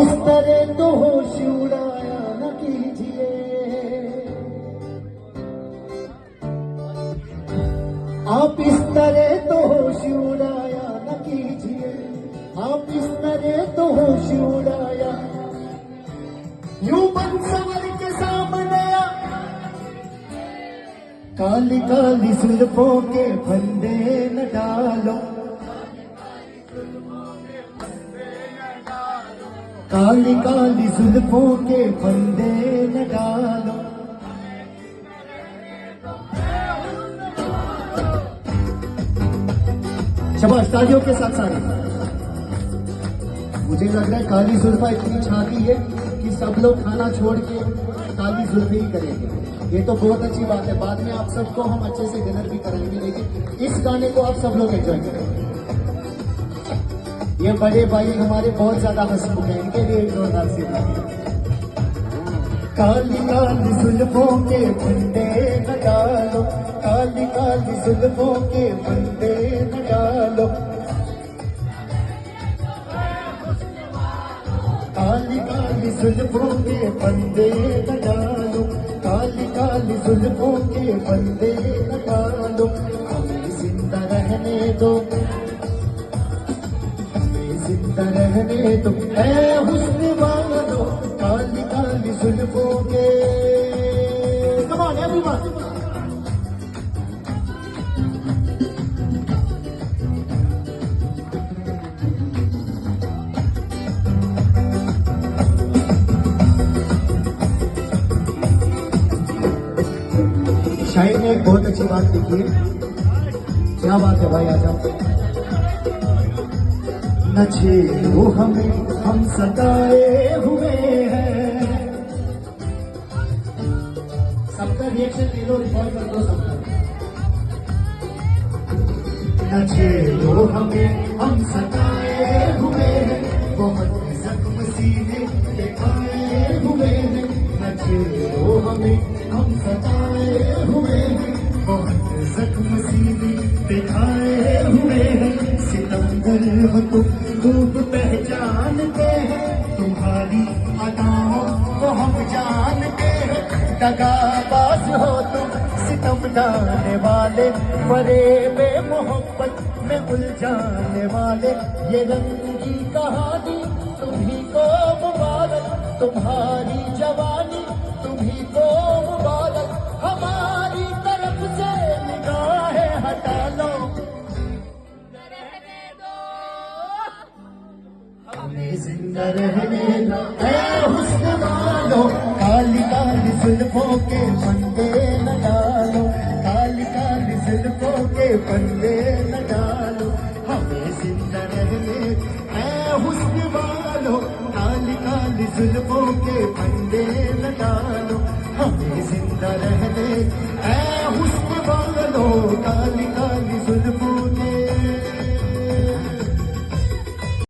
इस तरह तो होश उड़ाया न कीजिए, आप इस तरह तो होश उड़ाया न कीजिए, आप इस तरह तो होश उड़ाया। यूं बन संवर के सामने आ, काली काली जुल्फों के फंदे न डालो, काली काली जुल्फों के फंदे न डालो। शाबाश, तालियों के साथ साथ। मुझे लग रहा है काली जुल्फा इतनी छाती है कि सब लोग खाना छोड़ के काली जुल्फी ही करेंगे। ये तो बहुत अच्छी बात है। बाद में आप सबको हम अच्छे से डिनर भी कराएंगे, लेकिन इस गाने को आप सब लोग एंजॉय करेंगे। ये बड़े भाई हमारे बहुत ज्यादा हंसमुख हैं, इनके लिए एक जोरदार से काली काली जुल्फों के फंदे न डालो, काली काली जुल्फों के फंदे न डालो, काली काली जुल्फों के फंदे न डालो, काली काली जुल्फों के फंदे न डालो। हमें जिंदा रहने दो, जिंदा रहने दो ऐ हुस्न वालो, काली काली जुल्फों के। Come on everyone. शायद ने एक बहुत अच्छी बात लिखी है। क्या बात है भाई, आ जाओ। न छेड़ो हमें, हम सताए हुए हैं। सबका रिएक्शन ले लो, रिकॉर्ड कर दो सबका। न छेड़ो हमें, हम सताए हुए हैं, बहुत जख्म सीने पे खाए हुए हैं। न छेड़ो हमें, हम सताए हुए हैं, बहुत जख्म सीने पे खाए हुए हैं। सितमगर हो तुम खूब पहचानते हैं, तुम्हारी अदाओं को हम जानते हैं। दगाबाज हो तुम, सितम डालने वाले, फरेब मोहब्बत में उलझाने वाले। ये रंगी कहानी तुम्ही को मुबारक, तुम्हारी जवानी तुम्ही को मुबारक। हमारी तरफ से निगाहें हटा लो, हमें जिंदा रहने दो ऐ हुस्न वालो, काली काली जुल्फों के फंदे न डालो, काली काली जुल्फों के फंदे न डालो। हमें जिंदा रहने ऐ हुस्न वालो, काली काली जुल्फों के फंदे न डालो। हमें जिंदा रहने ऐ हुस्न वालो, काली